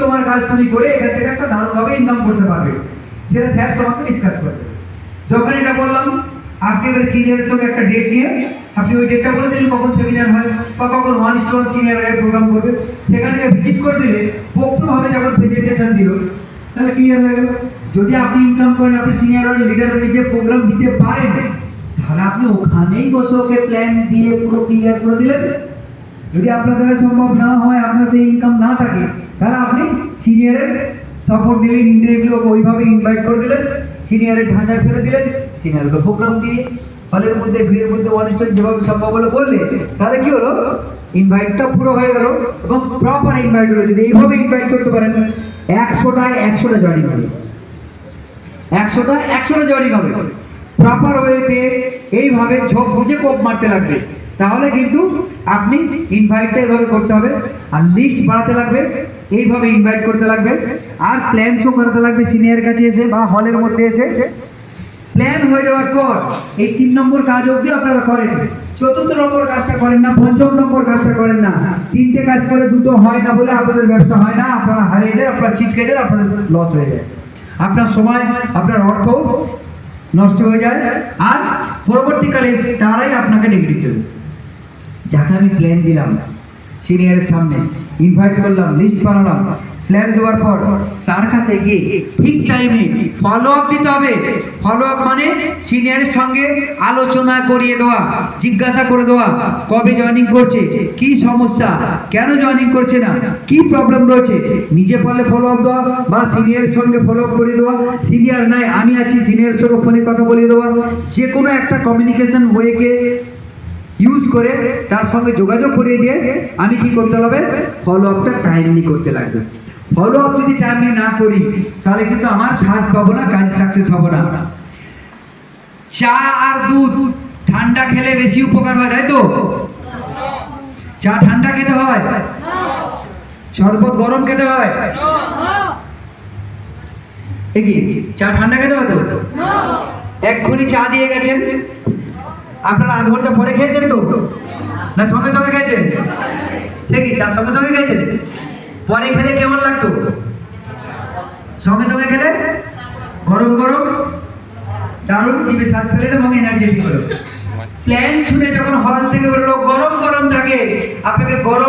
তোমার কাজ তুমি করে এখান থেকে একটা দারুণভাবে ইনকাম করতে পারবে, সেটা স্যার তোমাকে ডিসকাস করবে। যখন এটা বললাম, আপনি এবারে সিনিয়রের সঙ্গে একটা ডেট নিয়ে আপনি ওই ডেটটা বলে দিলেন কখন সেমিনার হয় বা কখন 1:1 সিনিয়র হয়ে প্রোগ্রাম করবে, সেখানে ভিজিট করে দিলে পোক্তভাবে যখন প্রেজেন্টেশন দিল তাহলে ক্লিয়ার হয়ে গেল। যদি আপনি ইনকাম করেন, আপনি সিনিয়র হন, লিডার হন, নিজে প্রোগ্রাম দিতে পারেন, তাহলে আপনি ওখানেই বসে ওকে প্ল্যান দিয়ে পুরো ক্লিয়ার করে দিলেন। যদি আপনার দ্বারা সম্ভব না হয়, আপনার সেই ইনকাম না থাকে, তাহলে আপনি সিনিয়রের সাপোর্ট নিয়ে ইনডিরেক্টলি ওকে ওইভাবে ইনভাইট করে দিলেন, সিনিয়রের ঢাঁচায় ফেলে দিলেন, সিনিয়রকে প্রোগ্রাম দিয়ে হলের মধ্যে ভিড়ের মধ্যে 1:1 যেভাবে সম্ভব হলো বললে, তাহলে কি হলো, ইনভাইটটা পুরো হয়ে গেল এবং প্রপার ইনভাইট হলো। যদি এইভাবে ইনভাইট করতে পারেন, 100টা জয়েনিং হবে, 100টা জয়েনিং হবে প্রপার ওয়েতে। এইভাবে ঝোপ বুঝে কোপ মারতে লাগবে, তাহলে কিন্তু আপনি ইনভাইটটা এভাবে করতে হবে। আর লিস্ট বাড়াতে লাগবে, এইভাবে ইনভাইট করতে লাগবে, আর প্ল্যান শো করাতে লাগবে সিনিয়র কাছে এসে বা হলের মধ্যে এসে। প্ল্যান হয়ে যাওয়ার পর এই 3 নম্বর কাজ অবধি আপনারা করেন, 4র্থ নম্বর কাজটা করেন না, 5ম নম্বর কাজটা করেন না। 3টে কাজ করে 2টো হয় না বলে আপনাদের ব্যবসা হয় না, আপনারা হারিয়ে যায়, আপনারা ছিটকে যায়, আপনাদের লস হয়ে যায়, আপনার সময় আপনার অর্থ নষ্ট হয়ে যায়, আর পরবর্তীকালে তারাই আপনাকে নেগেটিভ দেবে। যাকে আমি প্ল্যান দিলাম, সিনিয়রের সামনে ইনভাইট করলাম, লিস্ট বানালাম, প্ল্যান দেওয়ার পর তার কাছে গিয়ে ঠিক টাইমে ফলো আপ দিতে হবে। ফলো আপ মানে সিনিয়রের সঙ্গে আলোচনা করিয়ে দেওয়া, জিজ্ঞাসা করে দেওয়া কবে জয়েনিং করছে, কি সমস্যা, কেন জয়েনিং করছে না, কি প্রবলেম রয়েছে, নিজে পারলে ফলো আপ দেওয়া বা সিনিয়রের সঙ্গে ফলো আপ করিয়ে দেওয়া। সিনিয়র নাই, আমি আছি, সিনিয়রের সঙ্গে ফোনে কথা বলিয়ে দেওয়া। যে কোনো একটা কমিউনিকেশন ওয়েকে ইউজ করে তার সঙ্গে যোগাযোগ করিয়ে দিয়ে আমি কি করতে হবে, ফলো আপটা টাইমলি করতে লাগবে। ফলো আপ যদি টাইমলি না করি, তাহলে কিন্তু আমার স্বাদ পাবো না, কাজ সাকসেস হবো না। চা আর দুধ ঠান্ডা খেলে বেশি উপকার হয়, তাই তো? চা ঠান্ডা খেতে হয়, শরবত গরম খেতে হয়, কি চা ঠান্ডা খেতে হয় তো? এক্ষুনি চা দিয়ে গেছেন, আপনারা আধ ঘন্টা পরে খেয়েছেন তো, না সঙ্গে সঙ্গে খেয়েছেন? সে কি চা সঙ্গে সঙ্গে খেয়েছেন? পরে খেলে কেমন লাগতো? সঙ্গে সঙ্গে খেলে গরম গরম দারুণ জিভে স্বাদ পেলেন এবং এনার্জেটিক হলো। প্ল্যান শুনে যখন হল থেকে বেরোলো, গরম গরম থাকে, আপনাকে গরম